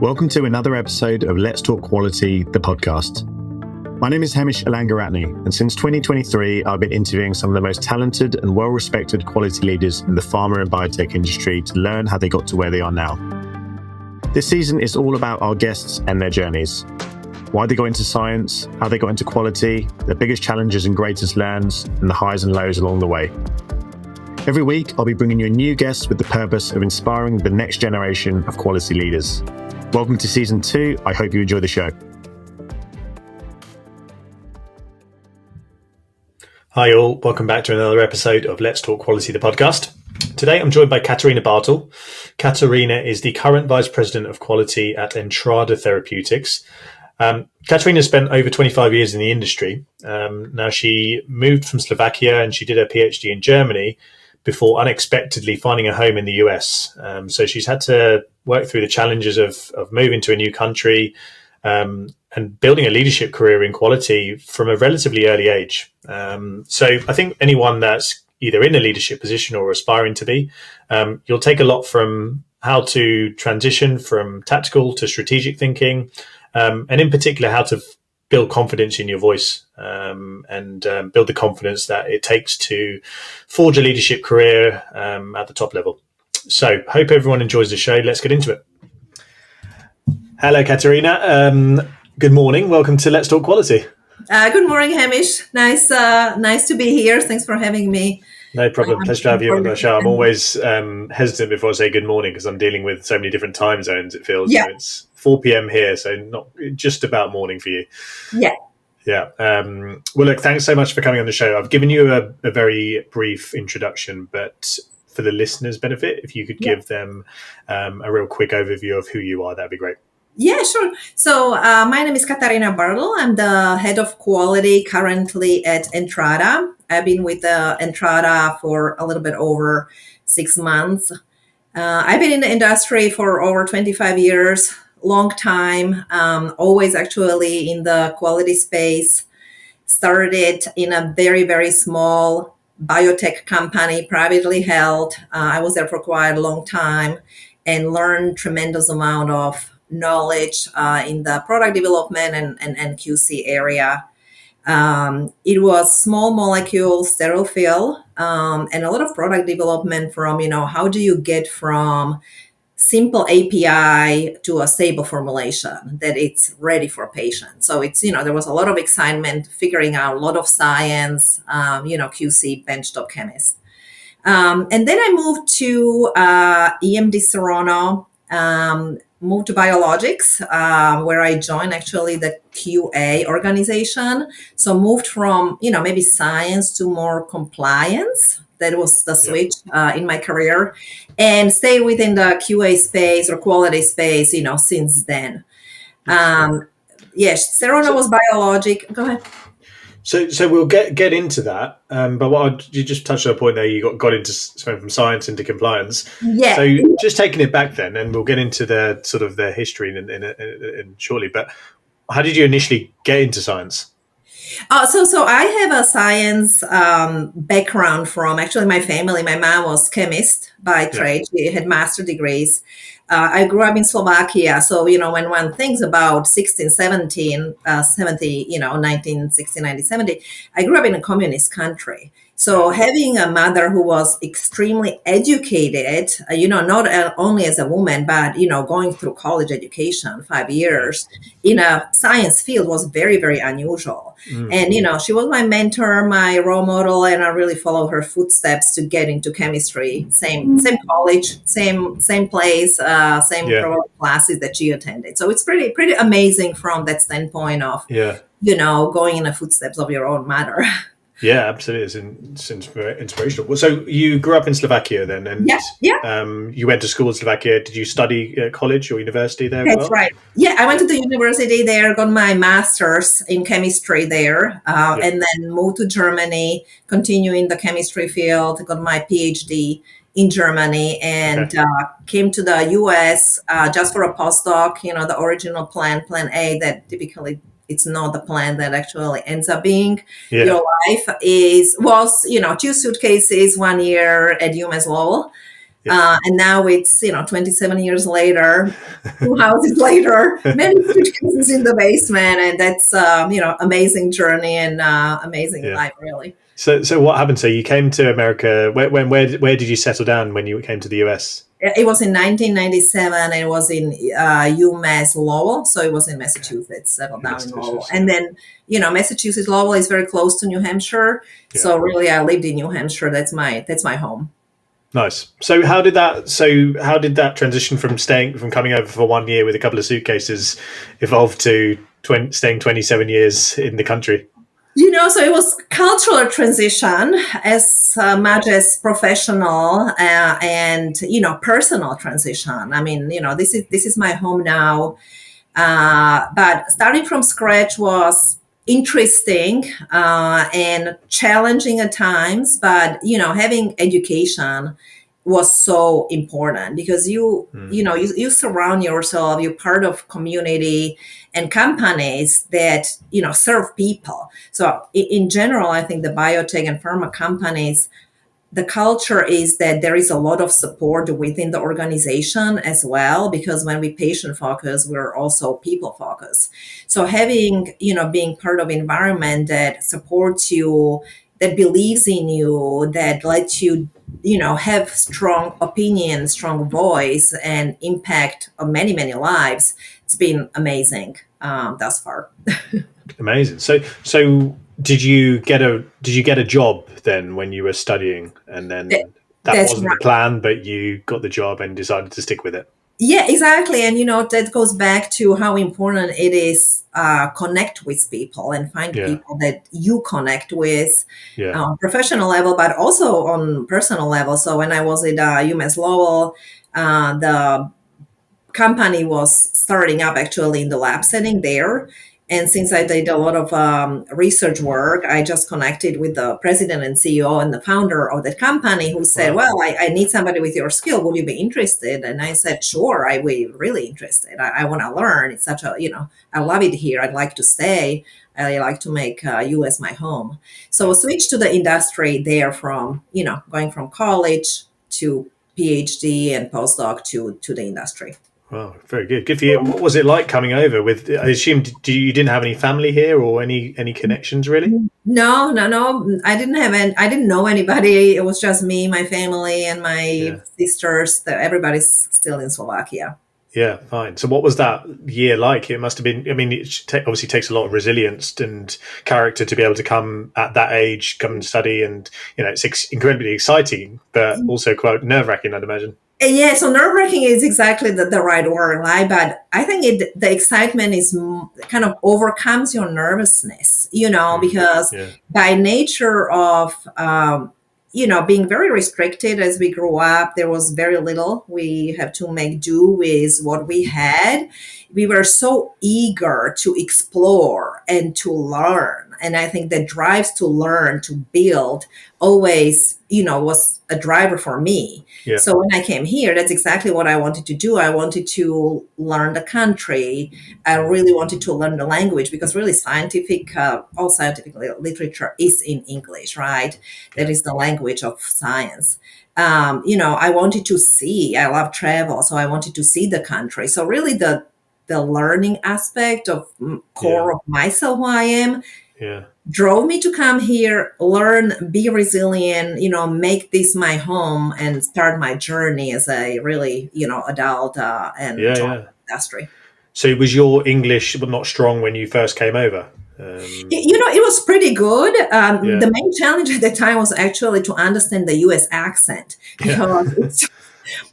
Welcome to another episode of Let's Talk Quality, the podcast. My name is Hamish Alangaratne, and since 2023, I've been interviewing some of the most talented and well-respected quality leaders in the pharma and biotech industry to learn how they got to where they are now. This season is all about our guests and their journeys. Why they got into science, how they got into quality, their biggest challenges and greatest learns, and the highs and lows along the way. Every week, I'll be bringing you a new guest with the purpose of inspiring the next generation of quality leaders. Welcome to Season 2. I hope you enjoy the show. Hi all, welcome back to another episode of Let's Talk Quality, the podcast. Today I'm joined by Katarina Bartle. Katarina is the current Vice President of Quality at Entrada Therapeutics. Katarina spent over 25 years in the industry. Now she moved from Slovakia and she did her PhD in Germany before unexpectedly finding a home in the US. So she's had to work through the challenges of moving to a new country and building a leadership career in quality from a relatively early age. So I think anyone that's either in a leadership position or aspiring to be, you'll take a lot from how to transition from tactical to strategic thinking, and in particular how to build confidence in your voice and build the confidence that it takes to forge a leadership career at the top level. So hope everyone enjoys the show. Let's get into it. Hello, Katarina. Good morning. Welcome to Let's Talk Quality. Good morning, Hamish. Nice to be here. Thanks for having me. No problem. Pleasure to have you on the show. I'm always hesitant before I say good morning because I'm dealing with so many different time zones, it feels. Yeah. So it's 4 p.m. here, so not just about morning for you. Yeah. Yeah. Well, look, thanks so much for coming on the show. I've given you a very brief introduction, but for the listeners' benefit, if you could give them a real quick overview of who you are, that'd be great. Yeah, sure. So my name is Katarina Bartle. I'm the head of quality currently at Entrada. I've been with Entrada for a little bit over 6 months. I've been in the industry for over 25 years, long time, always actually in the quality space. Started in a very, very small biotech company, privately held. I was there for quite a long time and learned tremendous amount of knowledge in the product development and QC area. It was small molecule, sterile fill, and a lot of product development from, how do you get from simple API to a stable formulation that it's ready for patients. So it's, there was a lot of excitement figuring out a lot of science, QC, benchtop chemist. And then I moved to EMD Serrano, moved to biologics, where I joined actually the QA organization. So moved from, maybe science to more compliance. That was the switch in my career, and stay within the QA space or quality space, since then. Yes, Serrano was biologic. Go ahead. So we'll get into that. But you just touched on a point there. You got into from science into compliance. Yeah. So just taking it back then, and we'll get into the sort of the history in shortly. But how did you initially get into science? So I have a science background from actually my family. My mom was chemist by trade. She had master degrees. I grew up in Slovakia. So, when one thinks about 1960, 1970, I grew up in a communist country. So having a mother who was extremely educated, not only as a woman, but, going through college education, 5 years in a science field was very, very unusual. And, she was my mentor, my role model, and I really followed her footsteps to get into chemistry. Same college, same place, same classes that she attended. So it's pretty amazing from that standpoint of, going in the footsteps of your own mother. Yeah, absolutely. It's inspirational. Well, so you grew up in Slovakia then, and you went to school in Slovakia. Did you study at college or university there? That's right. Yeah, I went to the university there, got my master's in chemistry there, and then moved to Germany, continuing the chemistry field, got my PhD in Germany, and came to the US just for a postdoc, the original plan A that typically it's not the plan that actually ends up being. Your life was 2 suitcases 1 year at UMass Lowell. Yeah. And now it's 27 years later, two houses later, many suitcases in the basement, and that's amazing journey and amazing Yeah. life, really. So what happened? So you came to America. Where did you settle down when you came to the US? It was in 1997. It was in UMass Lowell, so it was in Massachusetts. Settled down in Lowell, Massachusetts. Yeah. and then Massachusetts Lowell is very close to New Hampshire. Yeah. So really, I lived in New Hampshire. That's my home. Nice. So how did that transition from coming over for 1 year with a couple of suitcases evolve to staying 27 years in the country? So it was cultural transition as much as professional and personal transition. I mean, this is my home now, but starting from scratch was interesting and challenging at times. But having education was so important because you surround yourself, you're part of community and companies that serve people. So in general, I think the biotech and pharma companies, the culture is that there is a lot of support within the organization as well, because when we patient focus, we're also people focus. So having being part of environment that supports you, that believes in you, that lets you have strong opinion, strong voice, and impact on many many lives, it's been amazing thus far. Amazing. So did you get a job then when you were studying, and That- then that that's wasn't the plan, but you got the job and decided to stick with it? Yeah, exactly. And that goes back to how important it is connect with people and find Yeah. people that you connect with Yeah. on professional level, but also on personal level. So when I was at UMass Lowell, the company was starting up actually in the lab setting there. And since I did a lot of research work, I just connected with the president and CEO and the founder of that company, who said, Wow. "Well, I need somebody with your skill. Would you be interested?" And I said, "Sure, I would be really interested. I want to learn. It's such I love it here. I'd like to stay. I like to make US my home." So I Yeah. switched to the industry there from, going from college to PhD and postdoc to the industry. Wow, very good. Good for you. What was it like coming over with? I assume you didn't have any family here or any connections really? No, no, no. I didn't know anybody. It was just me, my family, and my Yeah. sisters. Everybody's still in Slovakia. Yeah, fine. So, what was that year like? It must have been. I mean, obviously takes a lot of resilience and character to be able to come at that age, come and study, and it's incredibly exciting, but also quite nerve wracking, I'd imagine. Yeah, so nerve wracking is exactly the right word, right? But I think the excitement is kind of overcomes your nervousness, because Yeah, by nature of, being very restricted as we grew up, there was very little. We have to make do with what we had. We were so eager to explore and to learn. And I think the drives to learn, to build, always, was a driver for me. yeah, So when I came here, that's exactly what I wanted to do. I wanted to learn the country. I really wanted to learn the language, because really all scientific literature is in English, right? That yeah, is the language of science. I wanted to see. I love travel, so I wanted to see the country. So really, the learning aspect of yeah, core of myself, who I am, yeah, drove me to come here, learn, be resilient, make this my home, and start my journey as a really, adult and yeah, join yeah. the industry. So, was your English not strong when you first came over? It was pretty good. Yeah, The main challenge at the time was actually to understand the U.S. accent, yeah, because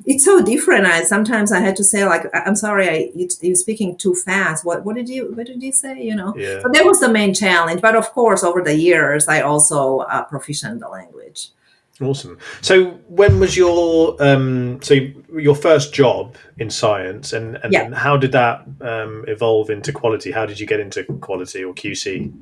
it's so different. Sometimes I had to say, like, I'm sorry, you're speaking too fast. What did you say? yeah. So that was the main challenge. But of course, over the years, I also proficient the language. Awesome. So, when was your first job in science, and Yeah. then how did that evolve into quality? How did you get into quality or QC?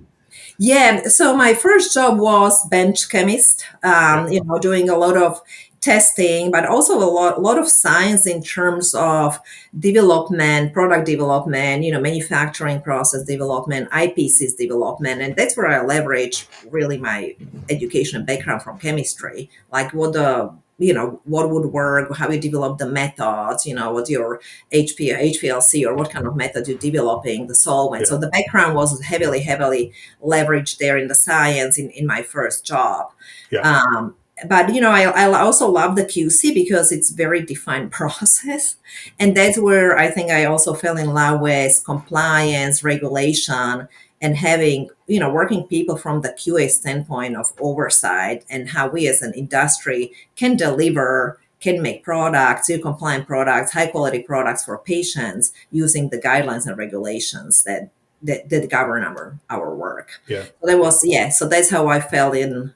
Yeah, so my first job was bench chemist, Yeah, doing a lot of testing, but also a lot of science in terms of development, product development, manufacturing process development, IPCs development. And that's where I leverage really my education and background from chemistry, like what the what would work, how you develop the methods, what your HPLC or what kind of method you're developing, the solvent. Yeah. So the background was heavily leveraged there in the science in my first job. Yeah. But I also love the QC because it's very defined process, and that's where I think I also fell in love with compliance, regulation, and having working people from the QA standpoint of oversight and how we as an industry can make products, compliant products, high quality products for patients using the guidelines and regulations that govern our work. Yeah. So that was so that's how I fell in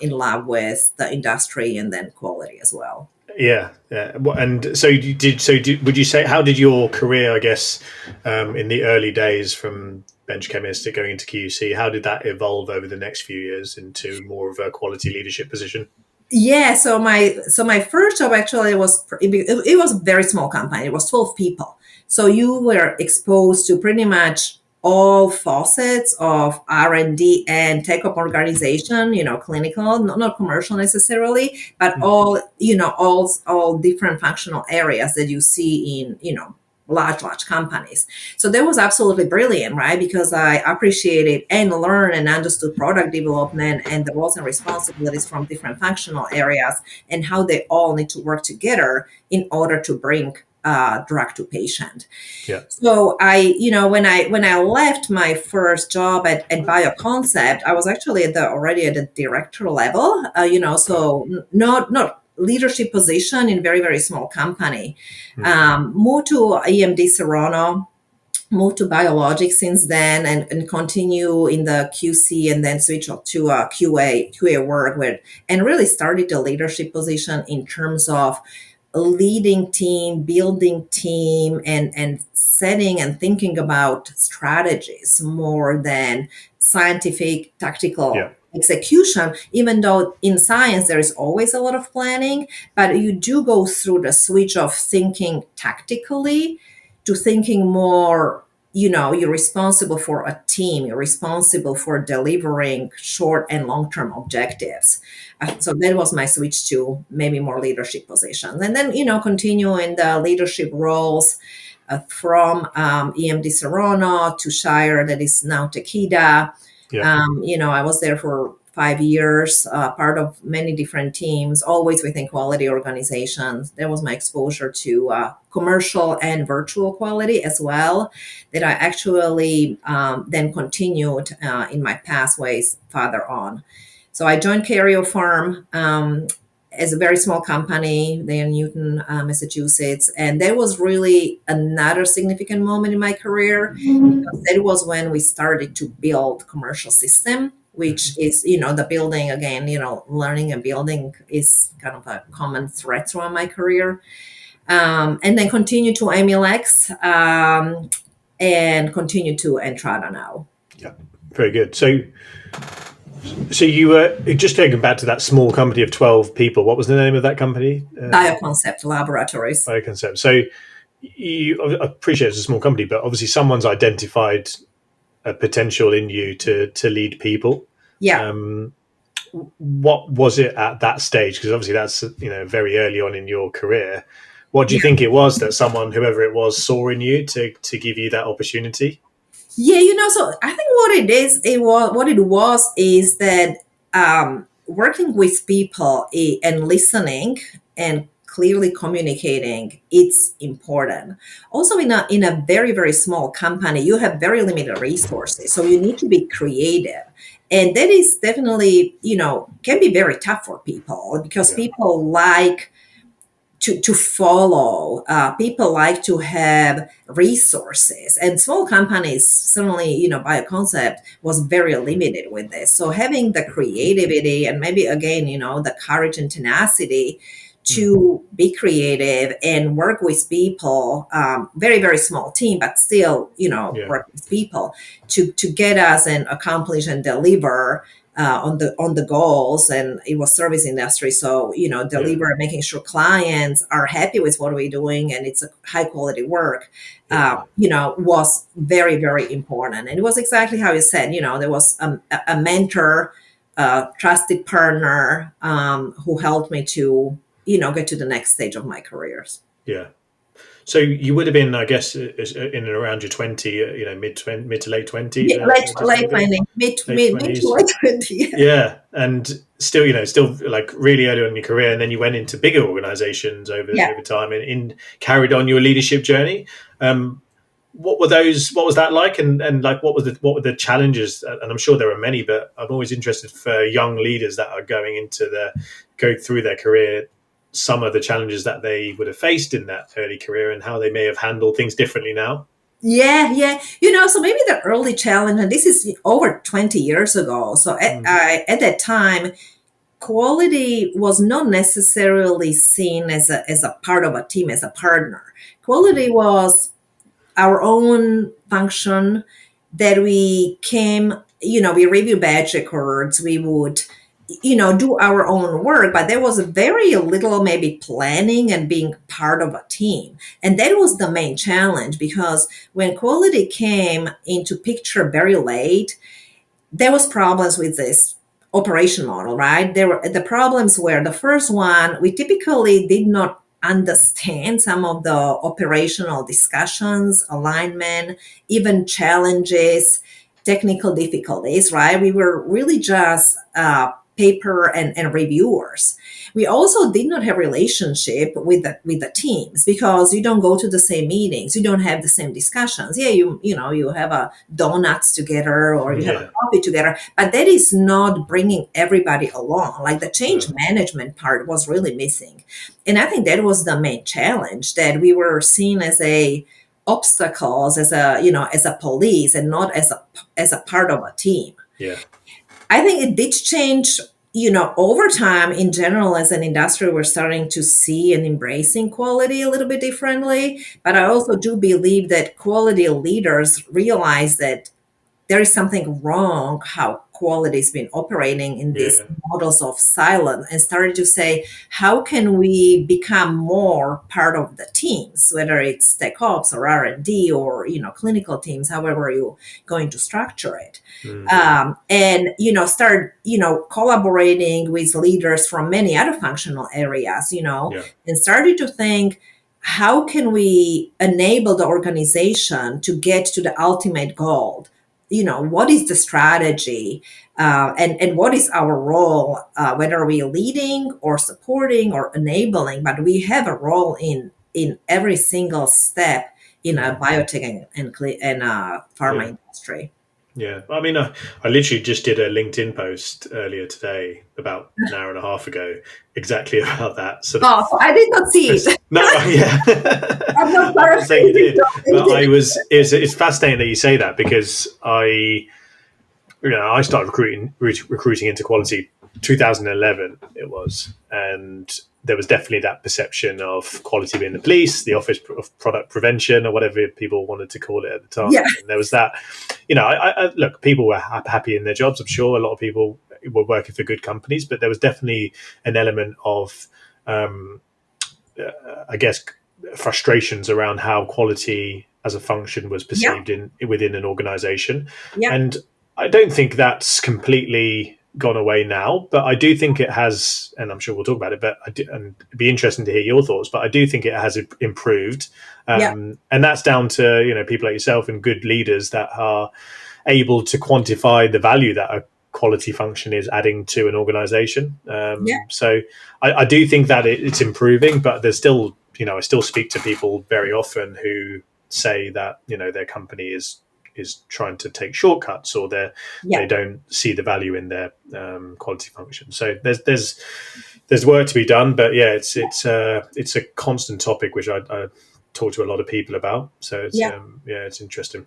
love with the industry and then quality as well. Yeah, yeah. And so you did. So would you say, how did your career, I guess, in the early days from bench chemist to going into QC, how did that evolve over the next few years into more of a quality leadership position? Yeah, so my first job actually it was a very small company. It was 12 people. So you were exposed to pretty much all facets of R&D and tech up organization, clinical, not commercial necessarily, but all different functional areas that you see in, large companies. So that was absolutely brilliant, right? Because I appreciated and learned and understood product development and the roles and responsibilities from different functional areas and how they all need to work together in order to bring drug to patient. Yeah. So when I left my first job at Bioconcept, I was actually already at the director level. So not leadership position in very small company. Moved to EMD Serrano, moved to biologics since then, and continue in the QC, and then switch up to QA work with, and really started the leadership position in terms of leading team, building team, and setting and thinking about strategies more than scientific tactical Yeah. execution. Even though in science there is always a lot of planning, but you do go through the switch of thinking tactically to thinking more, you're responsible for a team, you're responsible for delivering short and long-term objectives. So that was my switch to maybe more leadership positions, and then continue in the leadership roles from EMD Serrano to Shire, that is now Takeda. Yeah. I was there for 5 years, part of many different teams, always within quality organizations. There was my exposure to commercial and virtual quality as well, that I actually then continued in my pathways further on. So I joined Karyopharm as a very small company there in Newton, Massachusetts. And that was really another significant moment in my career, because that was when we started to build commercial system, which is, the building again, learning and building is kind of a common thread throughout my career. And then continue to Amilex, and continue to Entrada now. Yeah. Very good. So you were just taking back to that small company of 12 people. What was the name of that company? Bioconcept Laboratories. Bioconcept. So I appreciate it's a small company, but obviously someone's identified a potential in you to lead people. Yeah. What was it at that stage? Because obviously that's very early on in your career. What do you think it was that someone, whoever it was, saw in you to give you that opportunity? Yeah, so I think what it was is that working with people and listening and clearly communicating, it's important. Also, in a very small company, you have very limited resources, so you need to be creative. And that is definitely, can be very tough for people, because people like to follow. People like to have resources, and small companies certainly, Bioconcept was very limited with this. So having the creativity and maybe again, the courage and tenacity to be creative and work with people, very small team, but still, work with people to get us and accomplish and deliver on the goals. And it was service industry, so deliver, making sure clients are happy with what we're doing and it's a high quality work, was very important. And it was exactly how you said. There was a mentor, trusted partner, who helped me to get to the next stage of my careers. Yeah. So you would have been, I guess, in and around your 20, mid to late 20s, Yeah, late just late over twenty, mid late mid mid to 20s. late 20. Yeah. Yeah, and still, still like really early on in your career, and then you went into bigger organizations Yeah. over time and carried on your leadership journey. What were those? What was that like? And like, what were the challenges? And I'm sure there are many, but I'm always interested for young leaders that are go through their career, some of the challenges that they would have faced in that early career and how they may have handled things differently now. Yeah. So maybe the early challenge, and this is over 20 years ago. So at that time, quality was not necessarily seen as a part of a team, as a partner. Quality was our own function that we came, we review badge records, we would, do our own work, but there was very little maybe planning and being part of a team. And that was the main challenge, because when quality came into picture very late, there was problems with this operation model, right? The problems were, the first one, we typically did not understand some of the operational discussions, alignment, even challenges, technical difficulties, right? We were really just paper and reviewers. We also did not have relationship with the teams, because you don't go to the same meetings, you don't have the same discussions. Yeah, you have a donuts together, or you have a Yeah, coffee together, but that is not bringing everybody along. Like, the change yeah, management part was really missing, and I think that was the main challenge, that we were seen as a obstacles, as a police, and not as a part of a team. yeah, I think it did change, over time. In general, as an industry, we're starting to see and embracing quality a little bit differently. But I also do believe that quality leaders realize that there is something wrong how quality has been operating in these yeah, models of silence, and started to say, how can we become more part of the teams, whether it's tech ops or R&D, or clinical teams, however you're going to structure it. mm, And start collaborating with leaders from many other functional areas, yeah, and started to think, how can we enable the organization to get to the ultimate goal? What is the strategy, and what is our role, whether we're leading or supporting or enabling, but we have a role in every single step in a mm, biotech and pharma yeah. industry. Yeah, I mean, I literally just did a LinkedIn post earlier today, about an hour and a half ago, exactly about that sort of. Oh, so I did not see it. No, yeah, I'm not I'm not saying you paraphrasing did, but something. It's fascinating that you say that, because I started recruiting into quality 2011 it was, and there was definitely that perception of quality being the police, the office of product prevention, or whatever people wanted to call it at the time. Yeah, And there was that, look, people were happy in their jobs. I'm sure a lot of people were working for good companies, but there was definitely an element of, um, I guess, frustrations around how quality as a function was yeah, perceived within an organization. yeah, And I don't think that's completely gone away now, but I do think it has, and I'm sure we'll talk about it, but and it'd be interesting to hear your thoughts, but I do think it has improved. yeah, And that's down to, people like yourself and good leaders that are able to quantify the value that a quality function is adding to an organization. yeah, So I do think that it's improving, but there's still, I still speak to people very often who say that, their company is trying to take shortcuts, or yeah. they don't see the value in their quality function. So there's work to be done, but yeah, it's a constant topic which I talk to a lot of people about. So it's Yeah. it's interesting.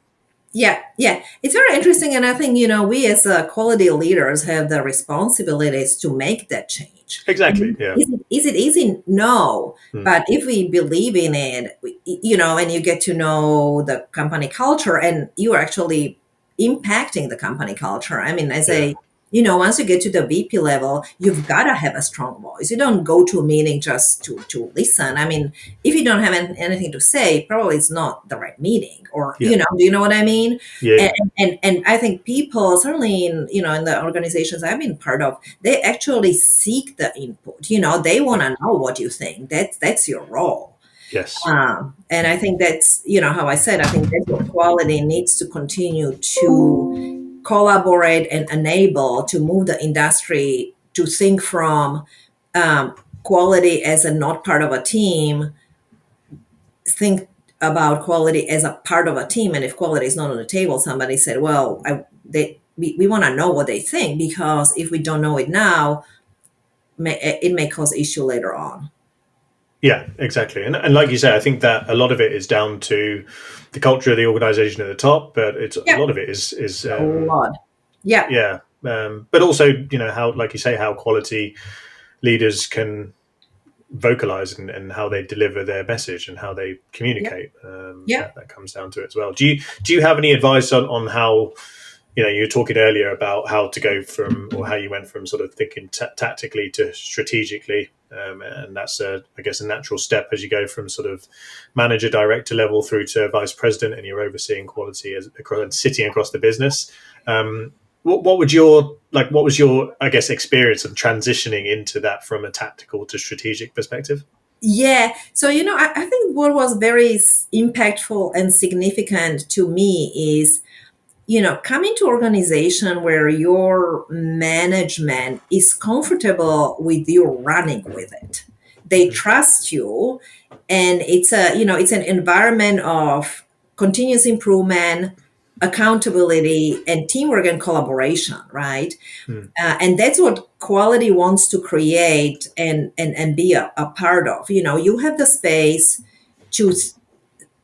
Yeah. It's very interesting. And I think, we as quality leaders have the responsibilities to make that change. Exactly. And Yeah. is it easy? No. Hmm. But if we believe in it, and you get to know the company culture, and you are actually impacting the company culture. I mean, as Yeah. once you get to the VP level, you've got to have a strong voice. You don't go to a meeting just to listen. I mean, if you don't have anything to say, probably it's not the right meeting. Or Yeah. do you know what I mean? Yeah. And I think people, certainly in the organizations I've been part of, they actually seek the input. They want to know what you think. That's your role. Yes. And I think that's, how I said, I think that's what quality needs to continue to collaborate and enable to move the industry to think from quality as a not part of a team, think about quality as a part of a team. And if quality is not on the table, somebody said, well, we want to know what they think, because if we don't know it now, it may cause issue later on. Yeah, exactly. And like you say, I think that a lot of it is down to the culture of the organization at the top, but a Yeah, lot of it is a lot. Yeah, yeah. But also, how, like you say, how quality leaders can vocalize and how they deliver their message and how they yeah, communicate. yeah. That comes down to it as well. Do you have any advice on how, you were talking earlier about how to go from, or how you went from sort of thinking tactically to strategically, and that's I guess a natural step as you go from sort of manager director level through to vice president, and you're overseeing quality and sitting across the business. What was your I guess experience of transitioning into that from a tactical to strategic perspective? Yeah. So, I think what was very impactful and significant to me is, coming to organization where your management is comfortable with you running with it. They trust you, and it's an environment of continuous improvement, accountability, and teamwork and collaboration, right? Hmm. And that's what quality wants to create and be a part of. You have the space to,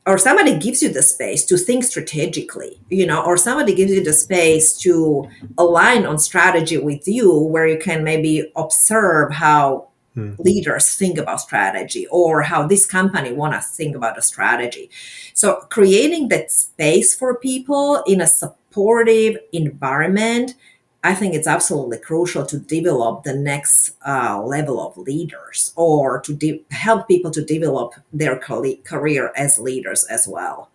or somebody gives you the space to think strategically, or somebody gives you the space to align on strategy with you, where you can maybe observe how Hmm. leaders think about strategy, or how this company want to think about a strategy. So creating that space for people in a supportive environment, I think it's absolutely crucial to develop the next level of leaders, or to help people to develop their career as leaders as well.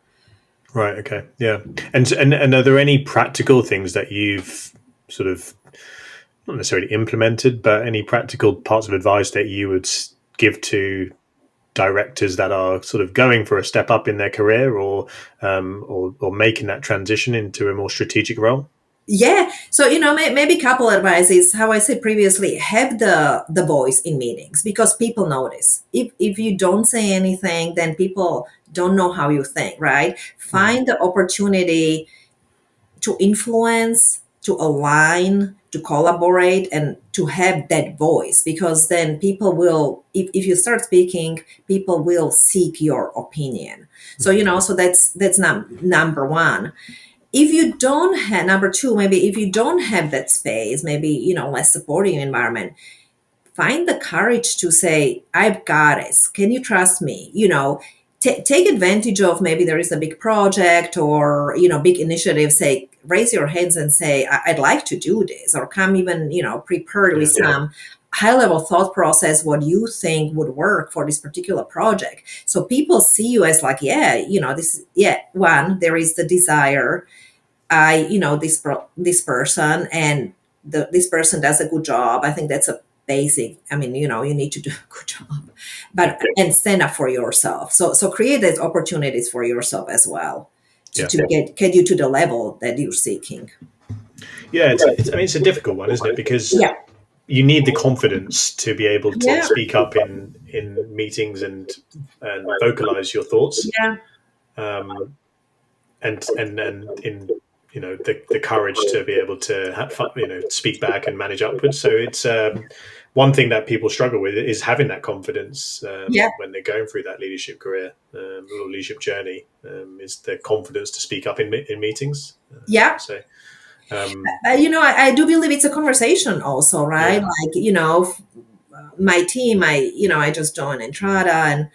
Right. Okay. Yeah. And are there any practical things that you've sort of not necessarily implemented, but any practical parts of advice that you would give to directors that are sort of going for a step up in their career, or making that transition into a more strategic role? Yeah. So, maybe couple advice is, how I said previously, have the voice in meetings, because people notice. If you don't say anything, then people don't know how you think, right? Mm. Find the opportunity to influence, to align, to collaborate, and to have that voice, because then people will, if you start speaking, people will seek your opinion. So, so that's number one. If you don't have, number two, maybe if you don't have that space, maybe less supporting environment, find the courage to say, I've got it, can you trust me? Take advantage of, maybe there is a big project, or big initiative, say, raise your hands and say, I'd like to do this, or come even prepared with Yeah. some high level thought process, what you think would work for this particular project. So people see you as like, yeah, this, yeah, one, there is the desire. This person, and this person does a good job. I think that's a basic. I mean, you need to do a good job, but and stand up for yourself. So create those opportunities for yourself as well, to, Yeah. to get you to the level that you're seeking. Yeah. I mean, it's a difficult one, isn't it? Because Yeah, you need the confidence to be able to yeah, speak up in meetings and vocalize your thoughts, yeah, um, and in the courage to be able to speak back and manage upwards. So it's one thing that people struggle with is having that confidence yeah, when they're going through that leadership career or leadership journey, is the confidence to speak up in meetings. yeah. So um, I do believe it's a conversation also, right? yeah, Like, my team, I just joined Entrada,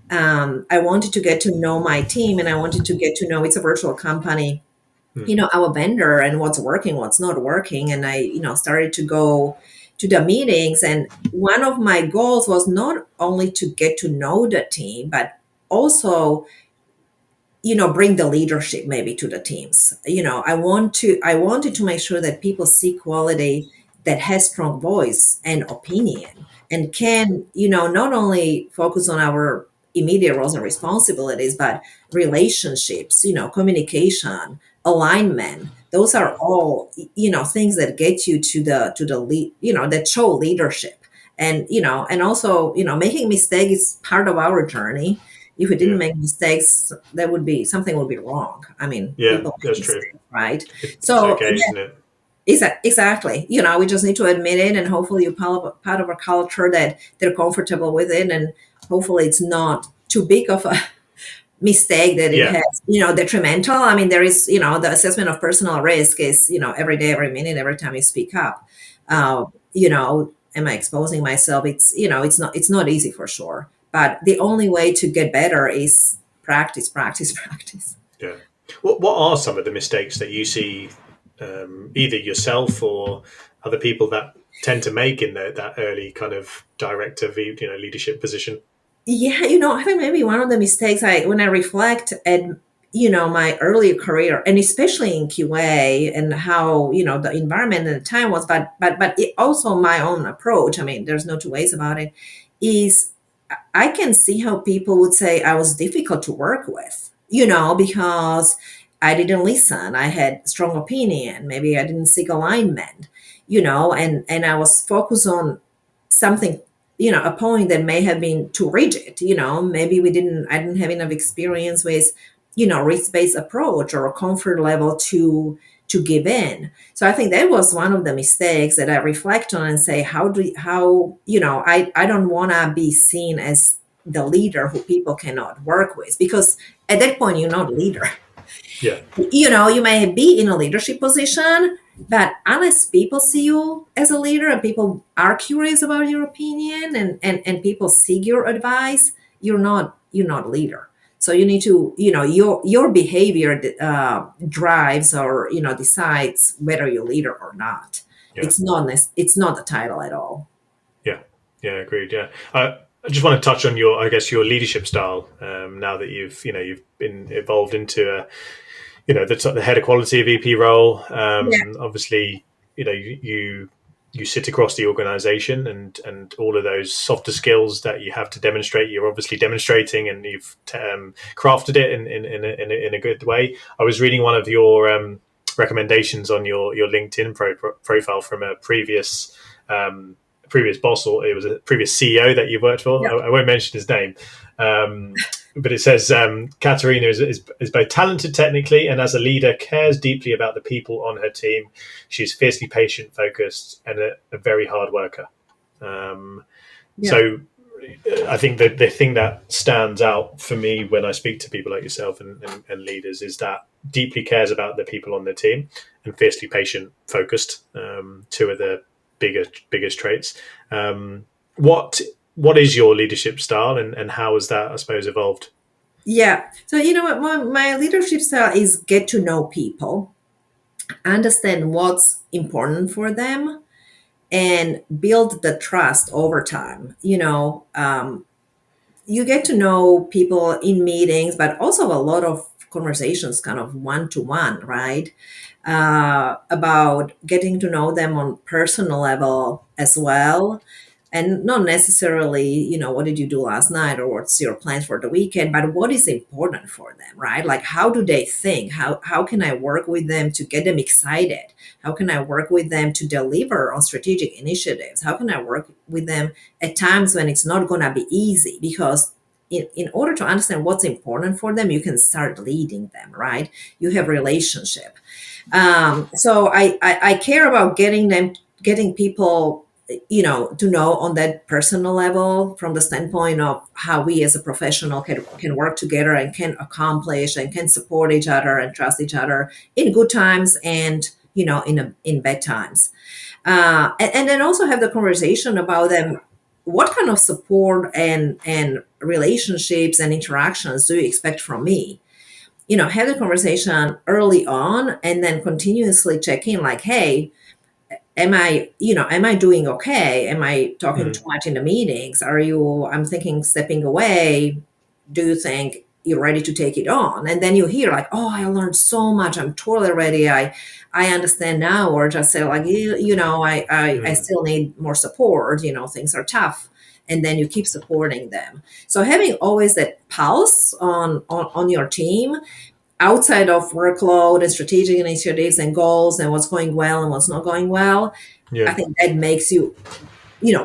and I wanted to get to know my team, and I wanted to get to know, it's a virtual company. Mm. our vendor and what's working, what's not working. And I, started to go to the meetings. And one of my goals was not only to get to know the team, but also, bring the leadership maybe to the teams. I wanted to make sure that people see quality that has strong voice and opinion and can, not only focus on our immediate roles and responsibilities, but relationships, communication, alignment. Those are Yeah. all, things that get you to the lead, that show leadership. And, and also, making mistakes is part of our journey. If we didn't Yeah. make mistakes, that would be something would be wrong. I mean, Yeah. people make That's true. mistakes, right? It's So okay, yeah, isn't it? exactly. We just need to admit it, and hopefully, you're part of a culture that they're comfortable with it, and hopefully, it's not too big of a mistake that it Yeah. has, detrimental. I mean, there is, the assessment of personal risk is, every day, every minute, every time you speak up. Yeah. Am I exposing myself? It's, it's not easy for sure. But the only way to get better is practice, practice, practice. Yeah. What are some of the mistakes that you see, either yourself or other people that tend to make in that early kind of director, leadership position? Yeah, I think maybe one of the mistakes when I reflect at my earlier career, and especially in QA, and how the environment at the time was, but it also my own approach. I mean, there's no two ways about it. Is I can see how people would say I was difficult to work with, because I didn't listen. I had strong opinion. Maybe I didn't seek alignment, and I was focused on something, a point that may have been too rigid. Maybe I didn't have enough experience with, risk-based approach or a comfort level to give in. So I think that was one of the mistakes that I reflect on and say, I don't want to be seen as the leader who people cannot work with, because at that point you're not a leader. Yeah. You may be in a leadership position, but unless people see you as a leader and people are curious about your opinion, and people seek your advice, you're not a leader. So you need to, your behavior drives or decides whether you're a leader or not. Yeah. It's not the title at all. Yeah. Yeah. Agreed. Yeah. I just want to touch on I guess, your leadership style. Now that you've been evolved into the head of quality VP role. Yeah. Obviously, you sit across the organization, and all of those softer skills that you have to demonstrate, you're obviously demonstrating, and you've crafted it in a good way. I was reading one of your recommendations on your LinkedIn profile from a previous boss, or it was a previous CEO that you've worked for. Yeah. I won't mention his name. But it says Katarina is both talented technically, and as a leader cares deeply about the people on her team. She's fiercely patient, focused, and a very hard worker. Yeah. So I think that the thing that stands out for me when I speak to people like yourself and leaders is that deeply cares about the people on the team, and fiercely patient, focused. Two of the biggest traits. What is your leadership style, and how has that, I suppose, evolved? Yeah. So you know what, my leadership style is get to know people, understand what's important for them, and build the trust over time. You get to know people in meetings, but also a lot of conversations, kind of one to one, right? About getting to know them on personal level as well, and not necessarily, what did you do last night or what's your plans for the weekend, but what is important for them, right? Like, how do they think? How can I work with them to get them excited? How can I work with them to deliver on strategic initiatives? How can I work with them at times when it's not going to be easy? Because in order to understand what's important for them, you can start leading them, right? You have relationship. So I care about getting people, to know on that personal level, from the standpoint of how we as a professional can work together and can accomplish and can support each other and trust each other in good times and, in bad times. And then also have the conversation about them. What kind of support and relationships and interactions do you expect from me? have the conversation early on and then continuously check in like, hey, am I doing okay? Am I talking too Mm. much in the meetings? I'm thinking stepping away. Do you think you're ready to take it on? And then you hear like, oh, I learned so much. I'm totally ready. I understand now. Or just say like, I Mm. still need more support. Things are tough. And then you keep supporting them. So having always that pulse on your team outside of workload and strategic initiatives and goals and what's going well and what's not going well, I Yeah. think that makes you,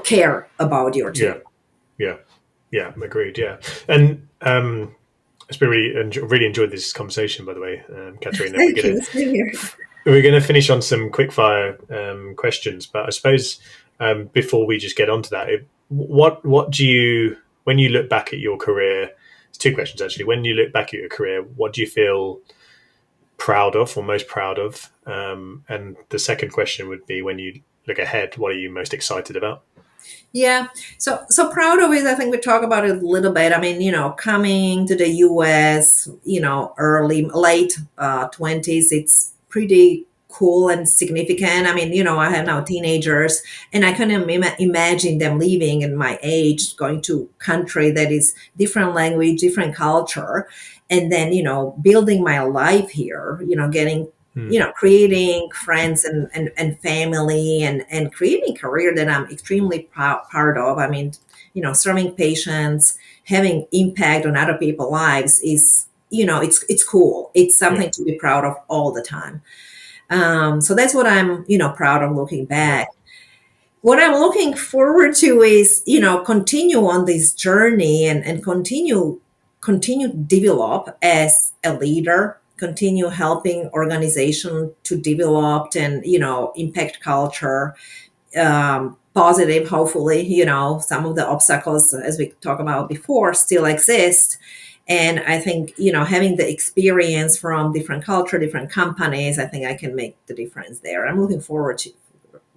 care about your Yeah. team. Yeah. Yeah. Agreed. Yeah. And it's been really enjoyed this conversation, by the way, Katerina. Thank you. Same here. We're gonna finish on some quick fire questions, but I suppose before we just get onto that, what do you, when you look back at your career? It's two questions actually. When you look back at your career, what do you feel proud of or most proud of? And the second question would be, when you look ahead, what are you most excited about? Yeah. So proud of it. I think we talk about it a little bit. I mean, coming to the US, late 20s, it's pretty cool and significant. I mean, I have now teenagers, and I can imagine them leaving in my age, going to country that is different language, different culture, and then, building my life here, getting Hmm. creating friends and family and creating a career that I'm extremely proud of. I mean, serving patients, having impact on other people's lives is, it's cool. It's Yeah. something to be proud of all the time. So that's what I'm, proud of looking Yeah. back. What I'm looking forward to is, continue on this journey and continue develop as a leader, continue helping organization to develop and, impact culture, positive, hopefully. Some of the obstacles, as we talked about before, still exist. And I think, having the experience from different culture, different companies, I think I can make the difference there. I'm looking forward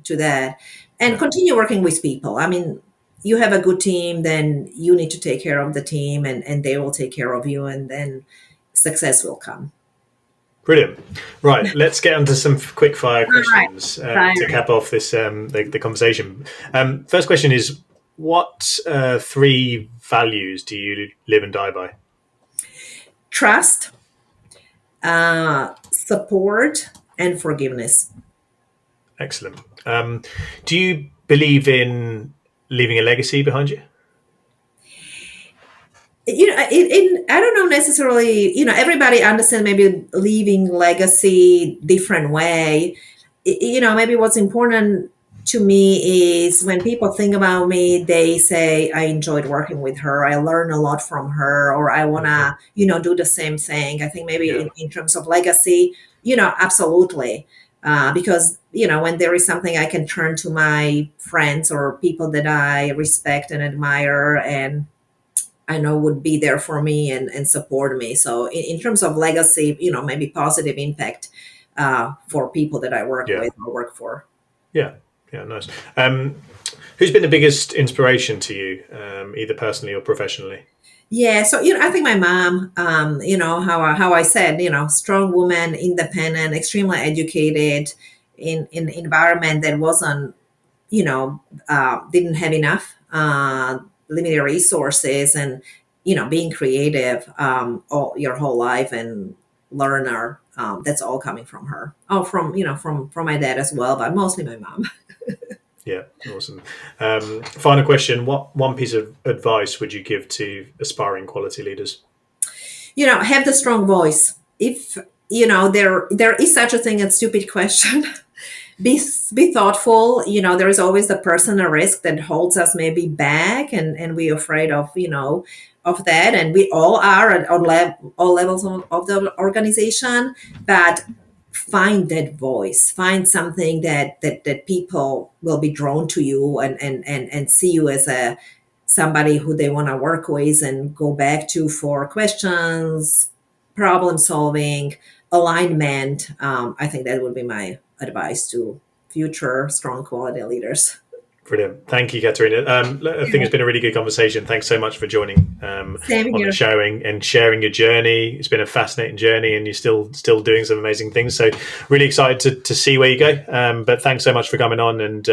to that and Yeah. continue working with people. I mean, you have a good team, then you need to take care of the team and they will take care of you, and then success will come. Brilliant. Right, let's get onto some quick fire All right. questions to Fire. cap off this the conversation. First question is, what three values do you live and die by? Trust, support, and forgiveness. Excellent. Do you believe in leaving a legacy behind you? I don't know necessarily, everybody understand maybe leaving legacy different way. Maybe what's important to me is when people think about me, they say, I enjoyed working with her. I learned a lot from her, or I want Hmm. to, do the same thing. I think maybe Yeah. in terms of legacy, absolutely. Because, when there is something I can turn to my friends or people that I respect and admire and I know would be there for me and support me. So in terms of legacy, maybe positive impact for people that I work Yeah. with or work for. Yeah. Yeah. Nice. Who's been the biggest inspiration to you, either personally or professionally? Yeah, so I think my mom, how I said, strong woman, independent, extremely educated, in environment that wasn't, didn't have enough limited resources, and being creative all your whole life and learner. That's all coming from her. Oh, from my dad as well, but mostly my mom. Yeah, awesome. Final question: what one piece of advice would you give to aspiring quality leaders? Have the strong voice. If there is such a thing as stupid question. Be thoughtful. There is always the personal risk that holds us maybe back, and we're afraid of of that, and we all are at all levels of the organization. But find that voice, find something that people will be drawn to you and see you as a somebody who they want to work with and go back to for questions, problem solving, alignment. I think that would be my advice to future strong quality leaders. Brilliant. Thank you, Katarina. I think it's been a really good conversation. Thanks so much for joining on the show and sharing your journey. It's been a fascinating journey, and you're still doing some amazing things. So really excited to see where you go. But thanks so much for coming on, and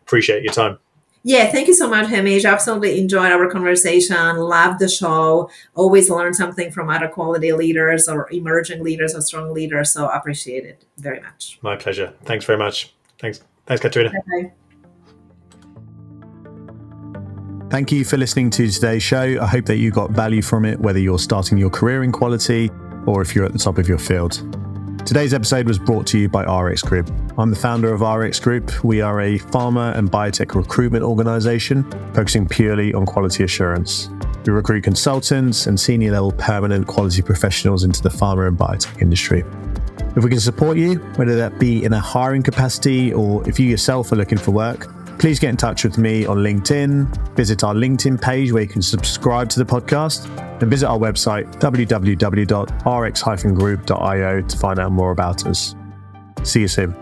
appreciate your time. Yeah, thank you so much, Hamish. Absolutely enjoyed our conversation. Love the show. Always learn something from other quality leaders or emerging leaders or strong leaders. So appreciate it very much. My pleasure. Thanks very much. Thanks, Katarina. Bye-bye. Thank you for listening to today's show. I hope that you got value from it, whether you're starting your career in quality or if you're at the top of your field. Today's episode was brought to you by RX Group. I'm the founder of RX Group. We are a pharma and biotech recruitment organization focusing purely on quality assurance. We recruit consultants and senior level permanent quality professionals into the pharma and biotech industry. If we can support you, whether that be in a hiring capacity or if you yourself are looking for work, please get in touch with me on LinkedIn, visit our LinkedIn page where you can subscribe to the podcast, and visit our website, www.rx-group.io, to find out more about us. See you soon.